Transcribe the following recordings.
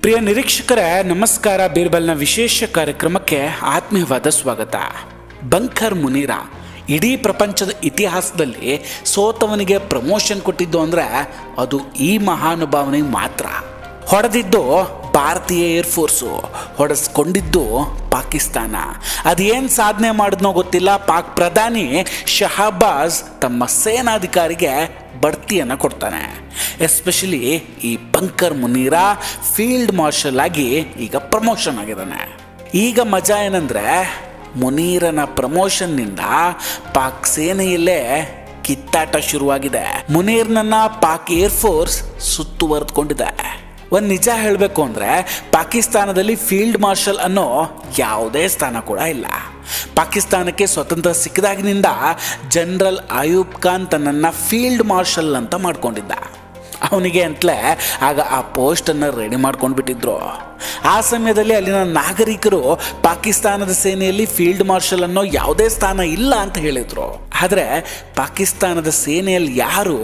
ಪ್ರಿಯ ನಿರೀಕ್ಷಕರೇ ನಮಸ್ಕಾರ. ಬೀರ್ಬಲ್ನ ವಿಶೇಷ ಕಾರ್ಯಕ್ರಮಕ್ಕೆ ಆತ್ಮೀಯವಾದ ಸ್ವಾಗತ. ಬಂಕರ್ ಮುನೀರ ಇಡೀ ಪ್ರಪಂಚದ ಇತಿಹಾಸದಲ್ಲಿ ಸೋತವನಿಗೆ ಪ್ರಮೋಷನ್ ಕೊಟ್ಟಿದ್ದು ಅಂದರೆ ಅದು ಈ ಮಹಾನುಭಾವನಿಗೆ ಮಾತ್ರ. ಹೊಡೆದಿದ್ದು ಭಾರತೀಯ ಏರ್ಫೋರ್ಸು, ಹೊಡೆಸ್ಕೊಂಡಿದ್ದು ಪಾಕಿಸ್ತಾನ. ಅದೇನು ಸಾಧನೆ ಮಾಡಿದ್ನೋ ಗೊತ್ತಿಲ್ಲ. ಪಾಕ್ ಪ್ರಧಾನಿ ಶಹಬಾಜ್ ತಮ್ಮ ಸೇನಾಧಿಕಾರಿಗೆ ಬಡ್ತಿಯನ್ನು ಕೊಡ್ತಾನೆ. ಎಸ್ಪೆಷಲಿ ಈ ಬಂಕರ್ ಮುನೀರ ಫೀಲ್ಡ್ ಮಾರ್ಷಲ್ ಆಗಿ ಈಗ ಪ್ರಮೋಷನ್ ಆಗಿದ್ದಾನೆ. ಈಗ ಮಜಾ ಏನಂದರೆ ಮುನೀರನ ಪ್ರಮೋಷನ್ನಿಂದ ಪಾಕ್ ಸೇನೆಯಲ್ಲೇ ಕಿತ್ತಾಟ ಶುರುವಾಗಿದೆ. ಮುನೀರ್ನನ್ನ ಪಾಕ್ ಏರ್ಫೋರ್ಸ್ ಸುತ್ತುವರೆದುಕೊಂಡಿದೆ. ಒಂದು ನಿಜ ಹೇಳಬೇಕು ಅಂದರೆ ಪಾಕಿಸ್ತಾನದಲ್ಲಿ ಫೀಲ್ಡ್ ಮಾರ್ಷಲ್ ಅನ್ನೋ ಯಾವುದೇ ಸ್ಥಾನ ಕೂಡ ಇಲ್ಲ. ಪಾಕಿಸ್ತಾನಕ್ಕೆ ಸ್ವತಂತ್ರ ಸಿಕ್ಕಿದಾಗಿನಿಂದ ಜನರಲ್ ಅಯೂಬ್ ಖಾನ್ ತನ್ನನ್ನು ಫೀಲ್ಡ್ ಮಾರ್ಷಲ್ ಅಂತ ಮಾಡ್ಕೊಂಡಿದ್ದ. ಅವನಿಗೆ ಅಂತಲೇ ಆಗ ಆ ಪೋಸ್ಟನ್ನು ರೆಡಿ ಮಾಡ್ಕೊಂಡು ಬಿಟ್ಟಿದ್ರು. ಆ ಸಮಯದಲ್ಲಿ ಅಲ್ಲಿನ ನಾಗರಿಕರು ಪಾಕಿಸ್ತಾನದ ಸೇನೆಯಲ್ಲಿ ಫೀಲ್ಡ್ ಮಾರ್ಷಲ್ ಅನ್ನೋ ಯಾವುದೇ ಸ್ಥಾನ ಇಲ್ಲ ಅಂತ ಹೇಳಿದರು. ಆದರೆ ಪಾಕಿಸ್ತಾನದ ಸೇನೆಯಲ್ಲಿ ಯಾರು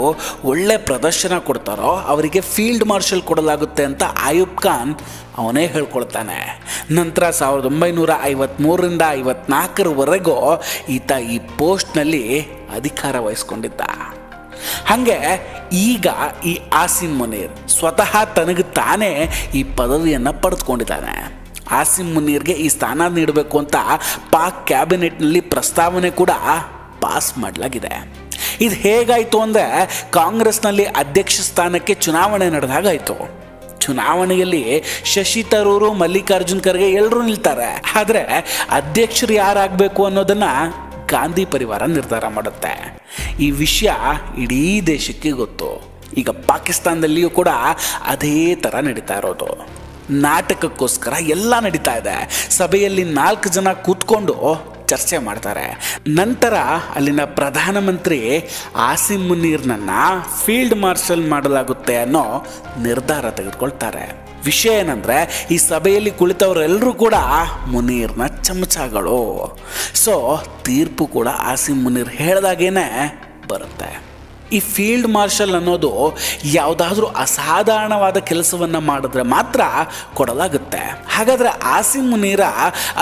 ಒಳ್ಳೆ ಪ್ರದರ್ಶನ ಕೊಡ್ತಾರೋ ಅವರಿಗೆ ಫೀಲ್ಡ್ ಮಾರ್ಷಲ್ ಕೊಡಲಾಗುತ್ತೆ ಅಂತ ಅಯೂಬ್ ಖಾನ್ ಅವನೇ ಹೇಳ್ಕೊಳ್ತಾನೆ. ನಂತರ 1953ರಿಂದ 54ರವರೆಗೂ ಈತ ಈ ಪೋಸ್ಟ್ನಲ್ಲಿ ಅಧಿಕಾರ ವಹಿಸ್ಕೊಂಡಿದ್ದ. ಹಾಗೆ ಈಗ ಈ ಆಸಿಮ್ ಮುನೀರ್ ಸ್ವತಃ ತನಗೆ ತಾನೇ ಈ ಪದವಿಯನ್ನು ಪಡೆದುಕೊಂಡಿದ್ದಾನೆ. ಆಸಿಮ್ ಮುನೀರ್ಗೆ ಈ ಸ್ಥಾನ ನೀಡಬೇಕು ಅಂತ ಪಾಕ್ ಕ್ಯಾಬಿನೆಟ್ನಲ್ಲಿ ಪ್ರಸ್ತಾವನೆ ಕೂಡ ಪಾಸ್ ಮಾಡಲಾಗಿದೆ. ಇದು ಹೇಗಾಯಿತು ಅಂದರೆ ಕಾಂಗ್ರೆಸ್ನಲ್ಲಿ ಅಧ್ಯಕ್ಷ ಸ್ಥಾನಕ್ಕೆ ಚುನಾವಣೆ ನಡೆದಾಗಾಯಿತು. ಚುನಾವಣೆಯಲ್ಲಿ ಶಶಿ ತರೂರು, ಮಲ್ಲಿಕಾರ್ಜುನ್ ಖರ್ಗೆ ಎಲ್ಲರೂ ನಿಲ್ತಾರೆ. ಆದರೆ ಅಧ್ಯಕ್ಷರು ಯಾರಾಗಬೇಕು ಅನ್ನೋದನ್ನು ಗಾಂಧಿ ಪರಿವಾರ ನಿರ್ಧಾರ ಮಾಡುತ್ತೆ. ಈ ವಿಷಯ ಇಡೀ ದೇಶಕ್ಕೆ ಗೊತ್ತು. ಈಗ ಪಾಕಿಸ್ತಾನದಲ್ಲಿಯೂ ಕೂಡ ಅದೇ ಥರ ನಡೀತಾ ಇರೋದು. ನಾಟಕಕ್ಕೋಸ್ಕರ ಎಲ್ಲ ನಡೀತಾ ಇದೆ. ಸಭೆಯಲ್ಲಿ 4 ಜನ ಕೂತ್ಕೊಂಡು ಚರ್ಚೆ ಮಾಡ್ತಾರೆ. ನಂತರ ಅಲ್ಲಿನ ಪ್ರಧಾನಮಂತ್ರಿ ಆಸಿಮ್ ಮುನೀರ್ನನ್ನ ಫೀಲ್ಡ್ ಮಾರ್ಷಲ್ ಮಾಡಲಾಗುತ್ತೆ ಅನ್ನೋ ನಿರ್ಧಾರ ತೆಗೆದುಕೊಳ್ತಾರೆ. ವಿಷಯ ಏನಂದರೆ ಈ ಸಭೆಯಲ್ಲಿ ಕುಳಿತವರೆಲ್ಲರೂ ಕೂಡ ಮುನೀರ್ನ ಚಮಚಗಳು. ಸೊ ತೀರ್ಪು ಕೂಡ ಆಸಿಮ್ ಮುನೀರ್ ಹೇಳ್ದಾಗೇನೆ ಬರುತ್ತೆ. ಈ ಫೀಲ್ಡ್ ಮಾರ್ಷಲ್ ಅನ್ನೋದು ಯಾವುದಾದ್ರೂ ಅಸಾಧಾರಣವಾದ ಕೆಲಸವನ್ನು ಮಾಡಿದ್ರೆ ಮಾತ್ರ ಕೊಡಲಾಗುತ್ತೆ. ಹಾಗಾದರೆ ಆಸಿಮ್ ಮುನೀರ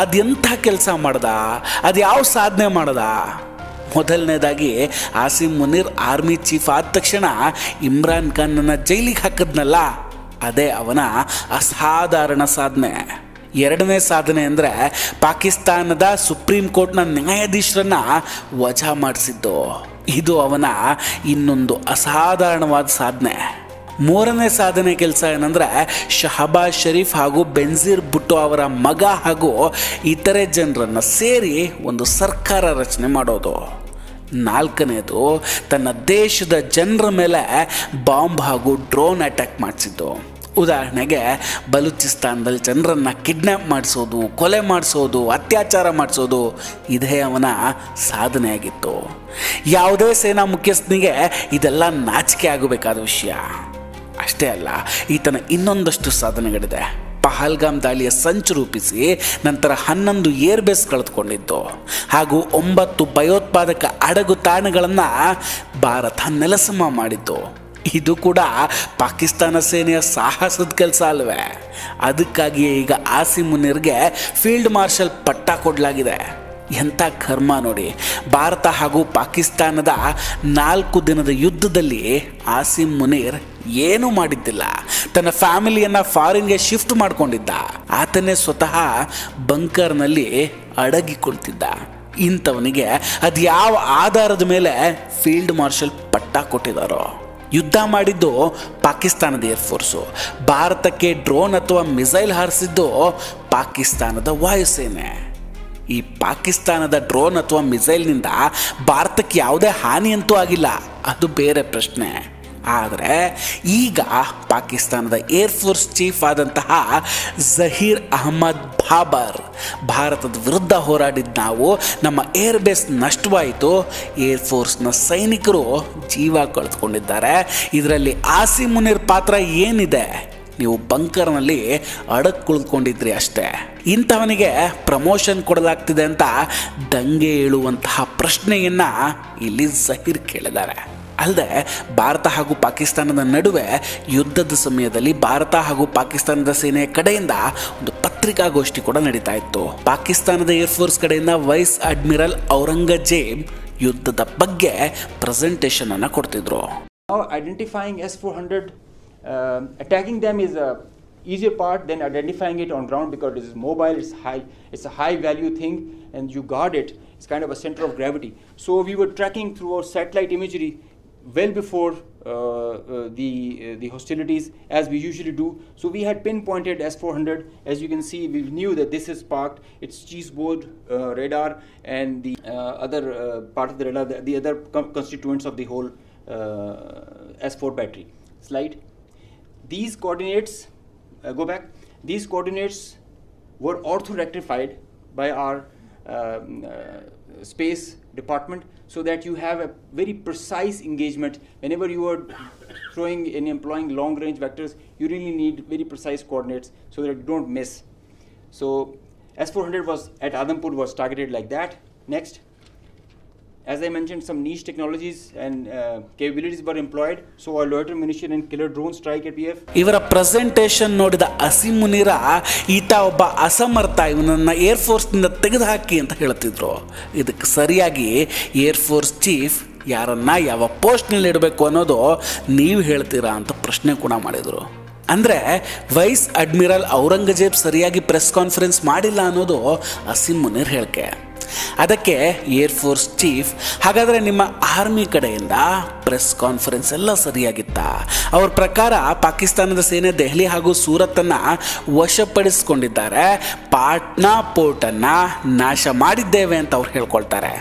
ಅದೆಂಥ ಕೆಲಸ ಮಾಡ್ದ, ಅದು ಯಾವ ಸಾಧನೆ ಮಾಡ್ದ? ಮೊದಲನೇದಾಗಿ ಆಸಿಮ್ ಮುನೀರ್ ಆರ್ಮಿ ಚೀಫ್ ಆದ ತಕ್ಷಣ ಇಮ್ರಾನ್ ಖಾನ್ನನ್ನು ಜೈಲಿಗೆ ಹಾಕಿದ್ನಲ್ಲ, ಅದೇ ಅವನ ಅಸಾಧಾರಣ ಸಾಧನೆ. ಎರಡನೇ ಸಾಧನೆ ಅಂದರೆ ಪಾಕಿಸ್ತಾನದ ಸುಪ್ರೀಂ ಕೋರ್ಟ್ನ ನ್ಯಾಯಾಧೀಶರನ್ನ ವಜಾ ಮಾಡಿಸಿದ್ದು. ಇದು ಅವನ ಇನ್ನೊಂದು ಅಸಾಧಾರಣವಾದ ಸಾಧನೆ. ಮೂರನೇ ಸಾಧನೆ ಕೆಲಸ ಏನಂದರೆ ಶಹಬಾಜ್ ಶರೀಫ್ ಹಾಗೂ ಬೆನ್ಜೀರ್ ಭುಟ್ಟೋ ಅವರ ಮಗ ಹಾಗೂ ಇತರೆ ಜನರನ್ನು ಸೇರಿ ಒಂದು ಸರ್ಕಾರ ರಚನೆ ಮಾಡೋದು. ನಾಲ್ಕನೇದು ತನ್ನ ದೇಶದ ಜನರ ಮೇಲೆ ಬಾಂಬ್ ಹಾಗೂ ಡ್ರೋನ್ ಅಟ್ಯಾಕ್ ಮಾಡಿಸಿದ್ದು. ಉದಾಹರಣೆಗೆ ಬಲೂಚಿಸ್ತಾನದಲ್ಲಿ ಜನರನ್ನು ಕಿಡ್ನ್ಯಾಪ್ ಮಾಡಿಸೋದು, ಕೊಲೆ ಮಾಡಿಸೋದು, ಅತ್ಯಾಚಾರ ಮಾಡಿಸೋದು ಇದೇ ಅವನ ಸಾಧನೆಯಾಗಿತ್ತು. ಯಾವುದೇ ಸೇನಾ ಮುಖ್ಯಸ್ಥನಿಗೆ ಇದೆಲ್ಲ ನಾಚಿಕೆ ಆಗಬೇಕಾದ ವಿಷಯ. ಅಷ್ಟೇ ಅಲ್ಲ, ಈತನ ಇನ್ನೊಂದಷ್ಟು ಸಾಧನೆಗಳಿದೆ. ಪಹಲ್ಗಾಮ್ ದಾಳಿಯ ಸಂಚು ರೂಪಿಸಿ ನಂತರ 11 ಏರ್ಬೇಸ್ ಕಳೆದುಕೊಂಡಿದ್ದು ಹಾಗೂ 9 ಭಯೋತ್ಪಾದಕ ಅಡಗು ತಾಣಗಳನ್ನು ಭಾರತ ನೆಲಸಮ ಮಾಡಿದ್ದು. ಇದು ಕೂಡ ಪಾಕಿಸ್ತಾನ ಸೇನೆಯ ಸಾಹಸದ ಕೆಲಸ ಅಲ್ವೇ? ಅದಕ್ಕಾಗಿಯೇ ಈಗ ಆಸಿಮ್ ಮುನೀರ್ಗೆ ಫೀಲ್ಡ್ ಮಾರ್ಷಲ್ ಪಟ್ಟ ಕೊಡಲಾಗಿದೆ. ಎಂಥ ಕರ್ಮ ನೋಡಿ. ಭಾರತ ಹಾಗೂ ಪಾಕಿಸ್ತಾನದ 4 ದಿನದ ಯುದ್ಧದಲ್ಲಿ ಆಸಿಮ್ ಮುನೀರ್ ಏನೂ ಮಾಡಿದ್ದಿಲ್ಲ. ತನ್ನ ಫ್ಯಾಮಿಲಿಯನ್ನು ಫಾರಿನ್ಗೆ ಶಿಫ್ಟ್ ಮಾಡ್ಕೊಂಡಿದ್ದ. ಆತನೇ ಸ್ವತಃ ಬಂಕರ್ನಲ್ಲಿ ಅಡಗಿಕೊಳ್ತಿದ್ದ. ಇಂಥವನಿಗೆ ಅದು ಯಾವ ಆಧಾರದ ಮೇಲೆ ಫೀಲ್ಡ್ ಮಾರ್ಷಲ್ ಪಟ್ಟ ಕೊಟ್ಟಿದ್ದಾರೋ? ಯುದ್ಧ ಮಾಡಿದ್ದು ಪಾಕಿಸ್ತಾನದ ಏರ್ಫೋರ್ಸು, ಭಾರತಕ್ಕೆ ಡ್ರೋನ್ ಅಥವಾ ಮಿಸೈಲ್ ಹಾರಿಸಿದ್ದು ಪಾಕಿಸ್ತಾನದ ವಾಯುಸೇನೆ. ಈ ಪಾಕಿಸ್ತಾನದ ಡ್ರೋನ್ ಅಥವಾ ಮಿಸೈಲ್ನಿಂದ ಭಾರತಕ್ಕೆ ಯಾವುದೇ ಹಾನಿ ಅಂತೂ ಆಗಿಲ್ಲ, ಅದು ಬೇರೆ ಪ್ರಶ್ನೆ. ಆದರೆ ಈಗ ಪಾಕಿಸ್ತಾನದ ಏರ್ಫೋರ್ಸ್ ಚೀಫ್ ಆದಂತಹ ಜಹೀರ್ ಅಹ್ಮದ್ ಬಾಬರ್ ಭಾರತದ ವಿರುದ್ಧ ಹೋರಾಡಿದ ನಾವು, ನಮ್ಮ ಏರ್ಬೇಸ್ ನಷ್ಟವಾಯಿತು, ಏರ್ಫೋರ್ಸ್ನ ಸೈನಿಕರು ಜೀವ ಕಳೆದುಕೊಂಡಿದ್ದಾರೆ, ಇದರಲ್ಲಿ ಆಸಿಮ್ ಮುನೀರ್ ಪಾತ್ರ ಏನಿದೆ? ನೀವು ಬಂಕರ್ನಲ್ಲಿ ಕುಳಿತುಕೊಂಡಿದ್ರಿ ಅಷ್ಟೇ. ಇಂಥವನಿಗೆ ಪ್ರಮೋಷನ್ ಕೊಡಲಾಗ್ತಿದೆ ಅಂತ ದಂಗೆ ಏಳುವಂತಹ ಪ್ರಶ್ನೆಯನ್ನು ಇಲ್ಲಿ ಜಹೀರ್ ಕೇಳಿದ್ದಾರೆ. ಅಲ್ಲದೆ ಭಾರತ ಹಾಗೂ ಪಾಕಿಸ್ತಾನದ ನಡುವೆ ಯುದ್ಧದ ಸಮಯದಲ್ಲಿ ಭಾರತ ಹಾಗೂ ಪಾಕಿಸ್ತಾನದ ಸೇನೆಯ ಕಡೆಯಿಂದ ಒಂದು ಪತ್ರಿಕಾಗೋಷ್ಠಿ ಕೂಡ ನಡೀತಾ ಇತ್ತು. ಪಾಕಿಸ್ತಾನದ ಏರ್ಫೋರ್ಸ್ ಕಡೆಯಿಂದ ವೈಸ್ ಅಡ್ಮಿರಲ್ ಔರಂಗಜೇಬ್ ಯುದ್ಧದ ಬಗ್ಗೆ ಪ್ರೆಸೆಂಟೇಷನ್ ಅನ್ನು ಕೊಡ್ತಿದ್ರು. Now identifying S-400, attacking them is a easier part than identifying it on ground, because it is mobile, it's a high value thing, and you guard it. It's kind of a center of gravity. So we were tracking through our satellite imagery well before the hostilities, as we usually do. So we had pinpointed S-400. As you can see, we knew that this is parked. It's cheeseboard radar and the other part of the radar, the other constituents of the whole S4 battery. Slide. These coordinates, go back. These coordinates were ortho-rectified by our space department, so that you have a very precise engagement. Whenever you are throwing and employing long range vectors, you really need very precise coordinates so that you don't miss. So S-400 was at Adampur, was targeted like that. Next. As I mentioned, some niche technologies and capabilities were employed. So our loiter munition and killer drone strike at PF. ಇವರ presentation ನೋಡಿದ ಅಸೀಂ ಮುನೀರ ಈತ ಒಬ್ಬ ಅಸಮರ್ಥ, ಇವನನ್ನ ಏರ್ಫೋರ್ಸ್ನಿಂದ ತೆಗೆದುಹಾಕಿ ಅಂತ ಹೇಳ್ತಿದ್ರು. ಇದಕ್ಕೆ ಸರಿಯಾಗಿ ಏರ್ಫೋರ್ಸ್ ಚೀಫ್ ಯಾರನ್ನ ಯಾವ ಪೋಸ್ಟ್ನಲ್ಲಿ ಇಡಬೇಕು ಅನ್ನೋದು ನೀವು ಹೇಳ್ತೀರಾ ಅಂತ ಪ್ರಶ್ನೆ ಕೂಡ ಮಾಡಿದರು. ಅಂದರೆ ವೈಸ್ ಅಡ್ಮಿರಲ್ ಔರಂಗಜೇಬ್ ಸರಿಯಾಗಿ ಪ್ರೆಸ್ ಕಾನ್ಫರೆನ್ಸ್ ಮಾಡಿಲ್ಲ ಅನ್ನೋದು ಅಸೀಂ ಮುನೀರ್ ಹೇಳಿಕೆ. ಅದಕ್ಕೆ ಏರ್ಫೋರ್ಸ್ ಚೀಫ್, ಹಾಗಾದರೆ ನಿಮ್ಮ ಆರ್ಮಿ ಕಡೆಯಿಂದ ಪ್ರೆಸ್ ಕಾನ್ಫರೆನ್ಸ್ ಎಲ್ಲ ಸರಿಯಾಗಿತ್ತ? ಅವ್ರ ಪ್ರಕಾರ ಪಾಕಿಸ್ತಾನದ ಸೇನೆ ದೆಹಲಿ ಹಾಗೂ ಸೂರತ್ತನ್ನು ವಶಪಡಿಸಿಕೊಂಡಿದ್ದಾರೆ, ಪಾಟ್ನಾ ಪೋರ್ಟನ್ನು ನಾಶ ಮಾಡಿದ್ದೇವೆ ಅಂತ ಅವ್ರು ಹೇಳ್ಕೊಳ್ತಾರೆ.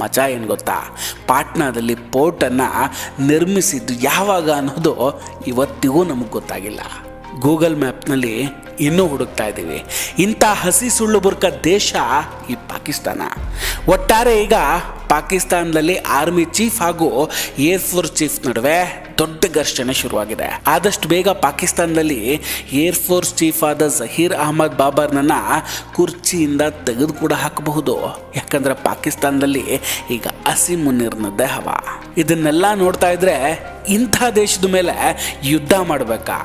ಮಜಾ ಏನು ಗೊತ್ತಾ, ಪಾಟ್ನಾದಲ್ಲಿ ಪೋರ್ಟನ್ನು ನಿರ್ಮಿಸಿದ್ದು ಯಾವಾಗ ಅನ್ನೋದು ಇವತ್ತಿಗೂ ನಮಗೆ ಗೊತ್ತಾಗಿಲ್ಲ. ಗೂಗಲ್ ಮ್ಯಾಪ್ನಲ್ಲಿ ಇನ್ನೂ ಹುಡುಕ್ತಾ ಇದ್ದೀವಿ. ಇಂಥ ಹಸಿ ಸುಳ್ಳು ಬುರ್ಕ ದೇಶ ಈ ಪಾಕಿಸ್ತಾನ. ಒಟ್ಟಾರೆ ಈಗ ಪಾಕಿಸ್ತಾನದಲ್ಲಿ ಆರ್ಮಿ ಚೀಫ್ ಹಾಗೂ ಏರ್ಫೋರ್ಸ್ ಚೀಫ್ ನಡುವೆ ದೊಡ್ಡ ಘರ್ಷಣೆ ಶುರುವಾಗಿದೆ. ಆದಷ್ಟು ಬೇಗ ಪಾಕಿಸ್ತಾನದಲ್ಲಿ ಏರ್ಫೋರ್ಸ್ ಚೀಫ್ ಆದ ಜಹೀರ್ ಅಹಮದ್ ಬಾಬರ್ನನ್ನ ಕುರ್ಚಿಯಿಂದ ತೆಗೆದು ಕೂಡ ಹಾಕಬಹುದು. ಯಾಕಂದರೆ ಪಾಕಿಸ್ತಾನದಲ್ಲಿ ಈಗ ಅಸೀಂ ಮುನೀರ್ನದ್ದೇ ಹವಾ. ಇದನ್ನೆಲ್ಲ ನೋಡ್ತಾ ಇದ್ರೆ ಇಂಥ ದೇಶದ ಮೇಲೆ ಯುದ್ಧ ಮಾಡಬೇಕಾ?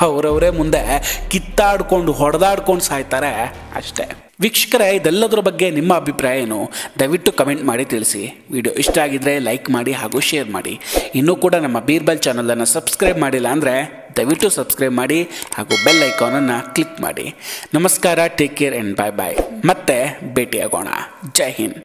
ಅವರವರೇ ಮುಂದೆ ಕಿತ್ತಾಡ್ಕೊಂಡು ಹೊಡೆದಾಡ್ಕೊಂಡು ಸಾಯ್ತಾರೆ ಅಷ್ಟೇ. ವೀಕ್ಷಕರೇ, ಇದೆಲ್ಲದರ ಬಗ್ಗೆ ನಿಮ್ಮ ಅಭಿಪ್ರಾಯ ಏನು? ದಯವಿಟ್ಟು ಕಮೆಂಟ್ ಮಾಡಿ ತಿಳಿಸಿ. ವಿಡಿಯೋ ಇಷ್ಟ ಆಗಿದ್ರೆ ಲೈಕ್ ಮಾಡಿ ಹಾಗೂ ಶೇರ್ ಮಾಡಿ. ಇನ್ನೂ ಕೂಡ ನಮ್ಮ ಬೀರ್ಬಲ್ ಚಾನಲನ್ನು ಸಬ್ಸ್ಕ್ರೈಬ್ ಮಾಡಿಲ್ಲ ಅಂದರೆ ದಯವಿಟ್ಟು ಸಬ್ಸ್ಕ್ರೈಬ್ ಮಾಡಿ ಹಾಗೂ ಬೆಲ್ ಐಕಾನನ್ನು ಕ್ಲಿಕ್ ಮಾಡಿ. ನಮಸ್ಕಾರ, ಟೇಕ್ ಕೇರ್ ಆ್ಯಂಡ್ ಬಾಯ್ ಬಾಯ್. ಮತ್ತೆ ಭೇಟಿಯಾಗೋಣ. ಜೈ ಹಿಂದ್.